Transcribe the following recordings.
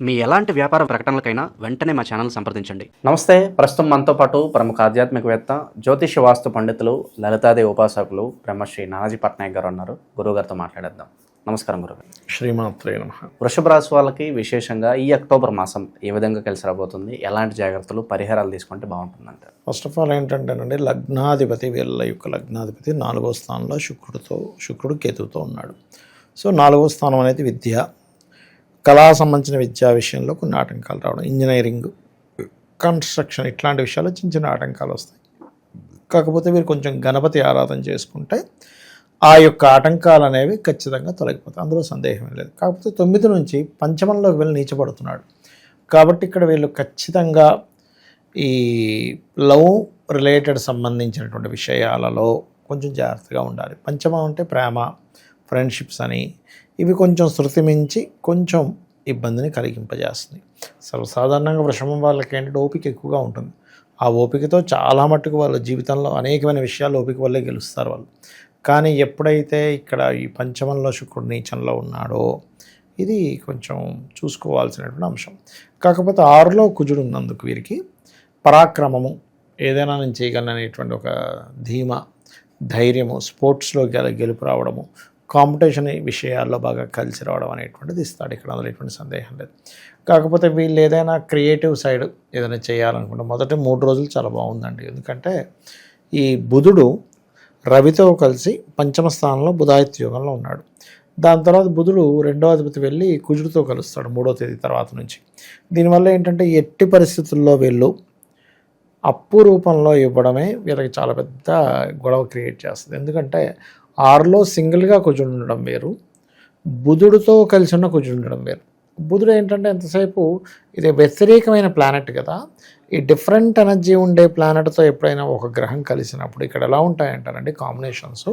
మీ ఎలాంటి వ్యాపార ప్రకటనలకైనా వెంటనే మా ఛానల్ సంప్రదించండి. నమస్తే. ప్రస్తుతం మనతో పాటు ప్రముఖ ఆధ్యాత్మికవేత్త, జ్యోతిష వాస్తు పండితులు, లలితాదేవి ఉపాసకులు బ్రహ్మశ్రీ నానాజీ పట్నాయక్ గారు ఉన్నారు. గురువుగారితో మాట్లాడేద్దాం. నమస్కారం గురుగారు. శ్రీమాత్రే నమః. వృషభ రాశి వాళ్ళకి విశేషంగా ఈ అక్టోబర్ మాసం ఏ విధంగా కలిసి రాబోతుంది, ఎలాంటి జాగ్రత్తలు పరిహారాలు తీసుకుంటే బాగుంటుందంటారు? ఫస్ట్ ఆఫ్ ఆల్ ఏంటంటేనండి, లగ్నాధిపతి వీళ్ళ యొక్క లగ్నాధిపతి 4వ స్థానంలో శుక్రుడు కేతువుతో ఉన్నాడు. సో 4వ స్థానం అనేది విద్య, కళా సంబంధించిన విద్యా విషయంలో కొన్ని ఆటంకాలు రావడం, ఇంజనీరింగ్, కన్స్ట్రక్షన్ ఇట్లాంటి విషయాల్లో చిన్న చిన్న ఆటంకాలు వస్తాయి. కాకపోతే వీరు కొంచెం గణపతి ఆరాధన చేసుకుంటే ఆ యొక్క ఆటంకాలు అనేవి ఖచ్చితంగా తొలగిపోతాయి, అందులో సందేహం లేదు. కాకపోతే 9 నుంచి పంచమంలోకి వెళ్ళి నీచపడుతున్నాడు. కాబట్టి ఇక్కడ వీళ్ళు ఖచ్చితంగా ఈ లవ్ రిలేటెడ్ సంబంధించినటువంటి విషయాలలో కొంచెం జాగ్రత్తగా ఉండాలి. పంచమం అంటే ప్రేమ, ఫ్రెండ్షిప్స్ అని, ఇవి కొంచెం శృతి మించి కొంచెం ఇబ్బందిని కలిగింపజేస్తుంది. సర్వసాధారణంగా వృషభం వాళ్ళకి ఏంటంటే ఓపిక ఎక్కువగా ఉంటుంది. ఆ ఓపికతో చాలా మట్టుకు వాళ్ళ జీవితంలో అనేకమైన విషయాలు ఓపిక వల్లే గెలుస్తారు వాళ్ళు. కానీ ఎప్పుడైతే ఇక్కడ ఈ పంచమంలో శుక్రుడు నీచంలో ఉన్నాడో ఇది కొంచెం చూసుకోవాల్సినటువంటి అంశం. కాకపోతే 6లో కుజుడు ఉన్నందుకు వీరికి పరాక్రమము, ఏదైనా నేను చేయగలను అనేటువంటి ఒక ధీమా, ధైర్యము, స్పోర్ట్స్లో గెలుపు రావడము, కాంపిటీషన్ విషయాల్లో బాగా కలిసి రావడం అనేటువంటిది ఇస్తాడు ఇక్కడ, అందులో ఎటువంటి సందేహం లేదు. కాకపోతే వీళ్ళు ఏదైనా క్రియేటివ్ సైడ్ ఏదైనా చేయాలనుకుంటే మొదటి 3 రోజులు చాలా బాగుందండి. ఎందుకంటే ఈ బుధుడు రవితో కలిసి పంచమ స్థానంలో బుధాదిత్య యోగంలో ఉన్నాడు. దాని తర్వాత బుధుడు 2వ అధిపతి వెళ్ళి కుజుడితో కలుస్తాడు 3వ తేదీ తర్వాత నుంచి. దీనివల్ల ఏంటంటే ఎట్టి పరిస్థితుల్లో వీళ్ళు అప్పు రూపంలో ఇవ్వడమే వీళ్ళకి చాలా పెద్ద గొడవ క్రియేట్ చేస్తుంది. ఎందుకంటే 6లో సింగిల్గా కుజుడు ఉండడం వేరు, బుధుడితో కలిసి ఉన్న కుజుడు ఉండడం వేరు. బుధుడు ఏంటంటే ఎంతసేపు ఇది వ్యతిరేకమైన ప్లానెట్ కదా, ఈ డిఫరెంట్ ఎనర్జీ ఉండే ప్లానెట్తో ఎప్పుడైనా ఒక గ్రహం కలిసినప్పుడు ఇక్కడ ఎలా ఉంటాయంటారండి కాంబినేషన్స్,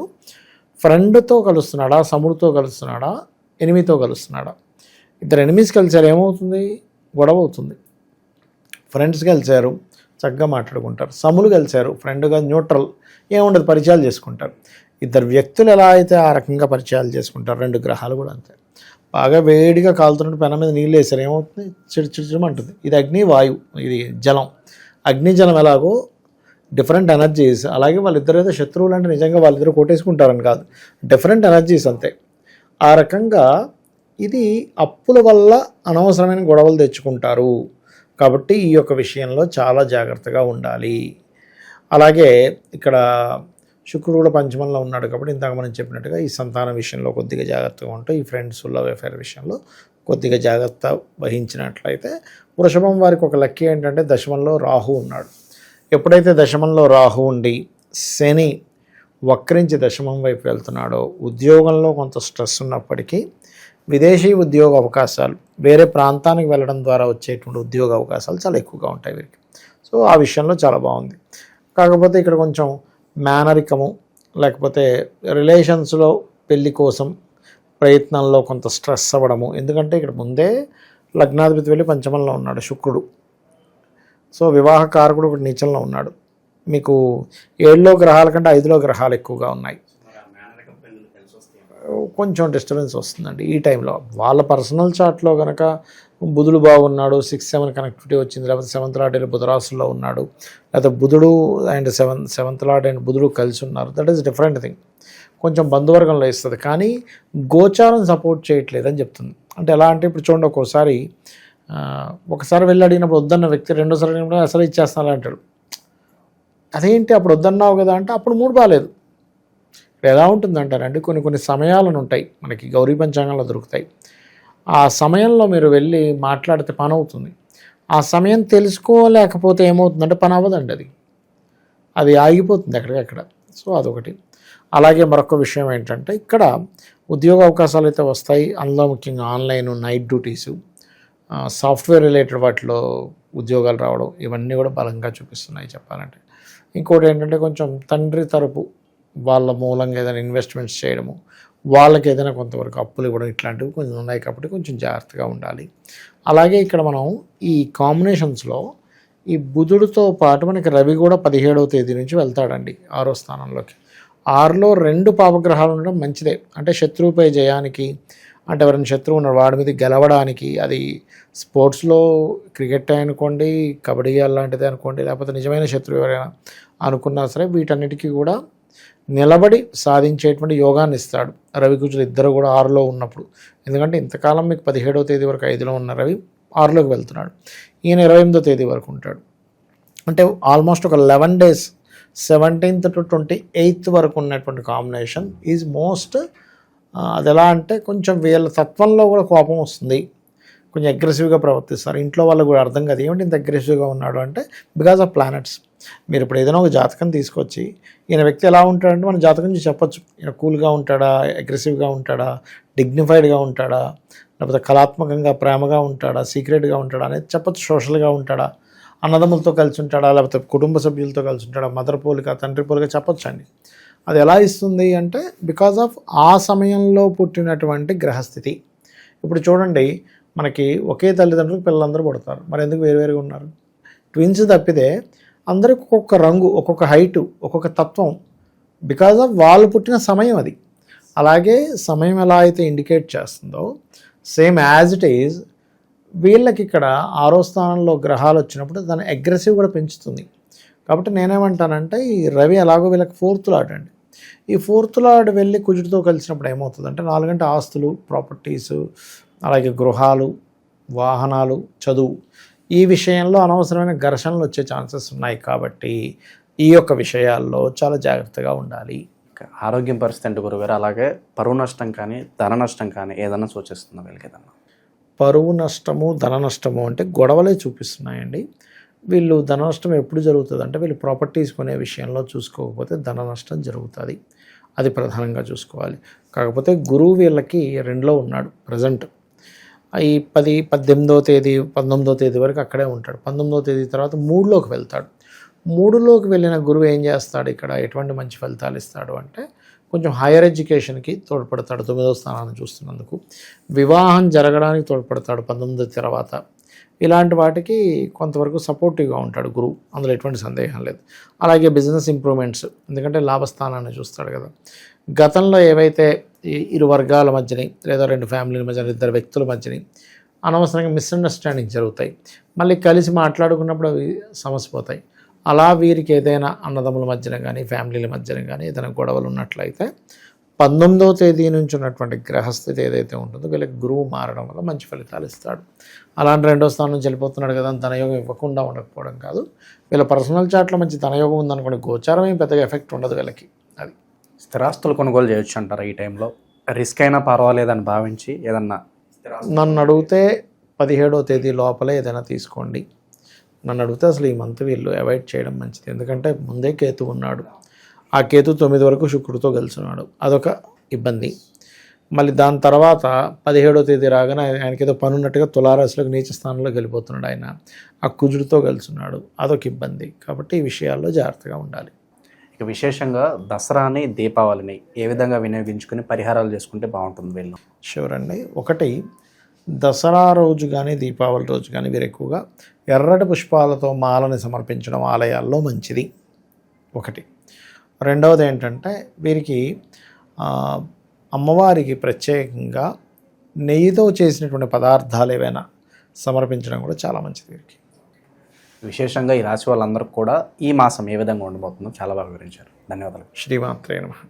ఫ్రెండ్తో కలుస్తున్నాడా, సముడితో కలుస్తున్నాడా, ఎనిమితో కలుస్తున్నాడా. ఇద్దరు ఎనిమిస్ కలిసారు ఏమవుతుంది, గొడవ అవుతుంది. ఫ్రెండ్స్ కలిశారు చక్కగా మాట్లాడుకుంటారు, సములు కలిశారు ఫ్రెండ్గా న్యూట్రల్ ఏముండదు, పరిచయాలు చేసుకుంటారు. ఇద్దరు వ్యక్తులు ఎలా అయితే ఆ రకంగా పరిచయాలు చేసుకుంటారు, 2 గ్రహాలు కూడా అంతే. బాగా వేడిగా కాలుతున్నట్టు పెన మీద నీళ్ళు వేసారు ఏమవుతుంది, చిడిచిడిమంటుంది. ఇది అగ్ని, వాయువు, ఇది జలం. అగ్ని జలం ఎలాగో డిఫరెంట్ ఎనర్జీస్, అలాగే వాళ్ళిద్దరు ఏదో శత్రువులు అంటే నిజంగా వాళ్ళిద్దరు కొట్టేసుకుంటారని కాదు, డిఫరెంట్ ఎనర్జీస్ అంతే. ఆ రకంగా ఇది అప్పుల వల్ల అనవసరమైన గొడవలు తెచ్చుకుంటారు. కాబట్టి ఈ యొక్క విషయంలో చాలా జాగ్రత్తగా ఉండాలి. అలాగే ఇక్కడ శుక్రుడు కూడా పంచమంలో ఉన్నాడు కాబట్టి ఇందాక మనం చెప్పినట్టుగా ఈ సంతాన విషయంలో కొద్దిగా జాగ్రత్తగా ఉంటే, ఈ ఫ్రెండ్స్ లవ్ అఫేర్ విషయంలో కొద్దిగా జాగ్రత్త వహించినట్లయితే, వృషభం వారికి ఒక లక్కీ ఏంటంటే దశమంలో రాహు ఉన్నాడు. ఎప్పుడైతే దశమంలో రాహు ఉండి శని వక్రించి దశమం వైపు వెళ్తున్నాడో, ఉద్యోగంలో కొంత స్ట్రెస్ ఉన్నప్పటికీ విదేశీ ఉద్యోగ అవకాశాలు, వేరే ప్రాంతానికి వెళ్ళడం ద్వారా వచ్చేటువంటి ఉద్యోగ అవకాశాలు చాలా ఎక్కువగా ఉంటాయి వీరికి. సో ఆ విషయంలో చాలా బాగుంది. కాకపోతే ఇక్కడ కొంచెం మేనరికము, లేకపోతే రిలేషన్స్లో పెళ్లి కోసం ప్రయత్నంలో కొంత స్ట్రెస్ అవ్వడము. ఎందుకంటే ఇక్కడ ముందే లగ్నాధిపతి వెళ్ళి పంచమంలో ఉన్నాడు శుక్రుడు. సో వివాహ కారకుడు ఒకటి నీచంలో ఉన్నాడు. మీకు 7లో గ్రహాల కంటే 5లో గ్రహాలు ఎక్కువగా ఉన్నాయి. కొంచెం డిస్టర్బెన్స్ వస్తుందండి ఈ టైంలో. వాళ్ళ పర్సనల్ చార్ట్లో కనుక బుధుడు బాగున్నాడు, 6-7 కనెక్టివిటీ వచ్చింది, లేకపోతే 7th లార్డ్ బుధరాశుల్లో ఉన్నాడు, లేకపోతే బుధుడు అండ్ 7th లార్డ్ అండ్ బుధుడు కలిసి ఉన్నారు, దట్ ఈస్ డిఫరెంట్ థింగ్. కొంచెం బంధువర్గంలో ఇస్తుంది, కానీ గోచారం సపోర్ట్ చేయట్లేదని చెప్తుంది. అంటే ఎలా అంటే ఇప్పుడు చూడండి, ఒకసారి వెళ్ళి అడిగినప్పుడు వద్దన్న వ్యక్తి రెండోసారి అడిగినప్పుడు అసలు ఇచ్చేస్తాను అంటాడు. అదేంటి అప్పుడు వద్దన్నావు కదా అంటే అప్పుడు మూడు బాగాలేదు. ఎలా ఉంటుందంటారండి, కొన్ని సమయాలను ఉంటాయి మనకి గౌరీ పంచాంగంలో దొరుకుతాయి. ఆ సమయంలో మీరు వెళ్ళి మాట్లాడితే పని అవుతుంది. ఆ సమయం తెలుసుకోలేకపోతే ఏమవుతుందంటే పని అవ్వదండి, అది ఆగిపోతుంది ఎక్కడికక్కడ. సో అదొకటి. అలాగే మరొక విషయం ఏంటంటే ఇక్కడ ఉద్యోగ అవకాశాలు అయితే వస్తాయి. అందులో ముఖ్యంగా online, night duties, software related వాటిలో ఉద్యోగాలు రావడం, ఇవన్నీ కూడా బలంగా చూపిస్తున్నాయి చెప్పాలంటే. ఇంకోటి ఏంటంటే కొంచెం తండ్రి తరపు వాళ్ళ మూలంగా ఏదైనా ఇన్వెస్ట్మెంట్స్ చేయడము, వాళ్ళకి ఏదైనా కొంతవరకు అప్పులు ఇవ్వడం, ఇట్లాంటివి కొంచెం ఉన్నాయి కాబట్టి కొంచెం జాగ్రత్తగా ఉండాలి. అలాగే ఇక్కడ మనం ఈ కాంబినేషన్స్లో ఈ బుధుడితో పాటు మనకి రవి కూడా 17వ తేదీ నుంచి వెళ్తాడండి 6వ స్థానంలోకి. 6లో 2 పాపగ్రహాలు ఉండడం మంచిదే. అంటే శత్రువుపై జయానికి, అంటే ఎవరైనా శత్రువు ఉన్నాడు వాడి మీద గెలవడానికి, అది స్పోర్ట్స్లో క్రికెట్ అనుకోండి, కబడ్డీ అలాంటిది అనుకోండి, లేకపోతే నిజమైన శత్రువు ఎవరైనా అనుకున్నా సరే వీటన్నిటికీ కూడా నిలబడి సాధించేటువంటి యోగాన్ని ఇస్తాడు రవి కుజులు ఇద్దరు కూడా 6లో ఉన్నప్పుడు. ఎందుకంటే ఇంతకాలం మీకు 17వ తేదీ వరకు 5లో ఉన్న రవి 6లోకి వెళ్తున్నాడు, ఈయన 28వ తేదీ వరకు ఉంటాడు. అంటే ఆల్మోస్ట్ ఒక 11 డేస్ 17th to 28th వరకు ఉన్నటువంటి కాంబినేషన్ ఈజ్ మోస్ట్. అది ఎలా అంటే కొంచెం వీళ్ళ తత్వంలో కూడా కోపం వస్తుంది, కొంచెం అగ్రెసివ్గా ప్రవర్తిస్తారు. ఇంట్లో వాళ్ళకు కూడా అర్థం కాదు ఏమిటి ఇంత అగ్రెసివ్గా ఉన్నాడు అంటే బికాజ్ ఆఫ్ ప్లానెట్స్. మీరు ఇప్పుడు ఏదైనా ఒక జాతకం తీసుకొచ్చి ఈయన వ్యక్తి ఎలా ఉంటాడంటే మన జాతకం నుంచి చెప్పొచ్చు, ఈయన కూల్గా ఉంటాడా, అగ్రెసివ్గా ఉంటాడా, డిగ్నిఫైడ్గా ఉంటాడా, లేకపోతే కళాత్మకంగా ప్రేమగా ఉంటాడా, సీక్రెట్గా ఉంటాడా అనేది చెప్పొచ్చు. సోషల్గా ఉంటాడా, అన్నదమ్ములతో కలిసి ఉంటాడా, లేకపోతే కుటుంబ సభ్యులతో కలిసి ఉంటాడా, మదర్ పోలిక తండ్రి పోలిక చెప్పొచ్చు అండి. అది ఎలా ఇస్తుంది అంటే బికాజ్ ఆఫ్ ఆ సమయంలో పుట్టినటువంటి గ్రహస్థితి. ఇప్పుడు చూడండి మనకి ఒకే తల్లిదండ్రులకు పిల్లలందరూ పుడతారు, మరి ఎందుకు వేరువేరుగా ఉన్నారు? ట్విన్స్ తప్పితే అందరికి ఒక్కొక్క రంగు, ఒక్కొక్క హైటు, ఒక్కొక్క తత్వం, బికాజ్ ఆఫ్ వాళ్ళు పుట్టిన సమయం అది. అలాగే సమయం ఎలా అయితే ఇండికేట్ చేస్తుందో సేమ్ యాజ్ ఇట్ ఈజ్ వీళ్ళకి ఇక్కడ 6వ స్థానంలో గ్రహాలు వచ్చినప్పుడు దాన్ని అగ్రెసివ్ కూడా పెంచుతుంది. కాబట్టి నేనేమంటానంటే ఈ రవి ఎలాగో వీళ్ళకి 4th లార్డ్ అండి. ఈ 4th లార్డ్ వెళ్ళి కుజుడితో కలిసినప్పుడు ఏమవుతుందంటే 4 గంట ఆస్తులు, ప్రాపర్టీసు, అలాగే గృహాలు, వాహనాలు, చదువు, ఈ విషయంలో అనవసరమైన ఘర్షణలు వచ్చే ఛాన్సెస్ ఉన్నాయి. కాబట్టి ఈ యొక్క విషయాల్లో చాలా జాగ్రత్తగా ఉండాలి. ఆరోగ్యం పరిస్థితి అంటే గురుగారు, అలాగే పరువు నష్టం కానీ ధన నష్టం కానీ ఏదన్నా సూచిస్తుందా వీళ్ళకి? ఏదన్నా పరువు నష్టము, ధన నష్టము అంటే గొడవలే చూపిస్తున్నాయండి. వీళ్ళు ధన నష్టం ఎప్పుడు జరుగుతుంది అంటే వీళ్ళు ప్రాపర్టీస్ కొనే విషయంలో చూసుకోకపోతే ధన నష్టం జరుగుతుంది, అది ప్రధానంగా చూసుకోవాలి. కాకపోతే గురువు వీళ్ళకి 2లో ఉన్నాడు ప్రజెంట్. ఈ 10, 18వ తేదీ 19వ తేదీ వరకు అక్కడే ఉంటాడు. 19వ తేదీ తర్వాత 3లోకి వెళ్తాడు. 3లోకి వెళ్ళిన గురువు ఏం చేస్తాడు, ఇక్కడ ఎటువంటి మంచి ఫలితాలు ఇస్తాడు అంటే కొంచెం హైయర్ ఎడ్యుకేషన్కి తోడ్పడతాడు. 9వ స్థానాన్ని చూస్తున్నందుకు వివాహం జరగడానికి తోడ్పడతాడు 19వ తర్వాత. ఇలాంటి వాటికి కొంతవరకు సపోర్టివ్గా ఉంటాడు గురువు, అందులో ఎటువంటి సందేహం లేదు. అలాగే బిజినెస్ ఇంప్రూవ్మెంట్స్, ఎందుకంటే లాభస్థానాన్ని చూస్తాడు కదా. గతంలో ఏవైతే ఇరు వర్గాల మధ్యని లేదా 2 ఫ్యామిలీల మధ్య, 2 వ్యక్తుల మధ్యని అనవసరంగా మిస్అండర్స్టాండింగ్ జరుగుతాయి, మళ్ళీ కలిసి మాట్లాడుకున్నప్పుడు అవి సమసిపోతాయి. అలా వీరికి ఏదైనా అన్నదమ్ముల మధ్యన కానీ ఫ్యామిలీల మధ్యన కానీ ఏదైనా గొడవలు ఉన్నట్లయితే 19వ తేదీ నుంచి ఉన్నటువంటి గ్రహస్థితి ఏదైతే ఉంటుందో వీళ్ళకి గురువు మారడం వల్ల మంచి ఫలితాలు ఇస్తాడు. అలాంటి 2వ స్థానం నుంచి వెళ్ళిపోతున్నాడు కదా, ధనయోగం ఇవ్వకుండా ఉండకపోవడం కాదు. వీళ్ళ పర్సనల్ చాట్లో మంచి ధనయోగం ఉందనుకోండి, గోచారం ఏం పెద్దగా ఎఫెక్ట్ ఉండదు వీళ్ళకి. అది స్థిరాస్తులు కొనుగోలు చేయొచ్చు అంటారా ఈ టైంలో? రిస్క్ అయినా పర్వాలేదని భావించి ఏదన్నా నన్ను అడిగితే 17వ తేదీ లోపలే ఏదైనా తీసుకోండి. నన్ను అడిగితే అసలు ఈ మంత్ వీళ్ళు అవాయిడ్ చేయడం మంచిది. ఎందుకంటే ముందే కేతు ఉన్నాడు, ఆ కేతు 9 వరకు శుక్రుడితో కలిసి ఉన్నాడు, అదొక ఇబ్బంది. మళ్ళీ దాని తర్వాత 17వ తేదీ రాగానే ఆయనకి ఏదో పని ఉన్నట్టుగా తులారాశిలోకి నీచ స్థానంలోకి వెళ్ళిపోతున్నాడు ఆయన, ఆ కుజుడితో కలిసి ఉన్నాడు, అదొక ఇబ్బంది. కాబట్టి ఈ విషయాల్లో జాగ్రత్తగా ఉండాలి. ఇక విశేషంగా దసరాని దీపావళిని ఏ విధంగా వినియోగించుకుని పరిహారాలు చేసుకుంటే బాగుంటుంది వీళ్ళు? షూర్ అండి. ఒకటి, దసరా రోజు కానీ దీపావళి రోజు కానీ వీరు ఎక్కువగా ఎర్రటి పుష్పాలతో మాలని సమర్పించడం ఆలయాల్లో మంచిది ఒకటి. రెండవది ఏంటంటే వీరికి అమ్మవారికి ప్రత్యేకంగా నెయ్యితో చేసినటువంటి పదార్థాలు ఏవైనా సమర్పించడం కూడా చాలా మంచిది వీరికి. విశేషంగా ఈ రాశి వాళ్ళందరికీ కూడా ఈ మాసం ఏ విధంగా ఉండబోతుందో చాలా బాగా వివరించారు. ధన్యవాదాలు. శ్రీమాత్రే నమః.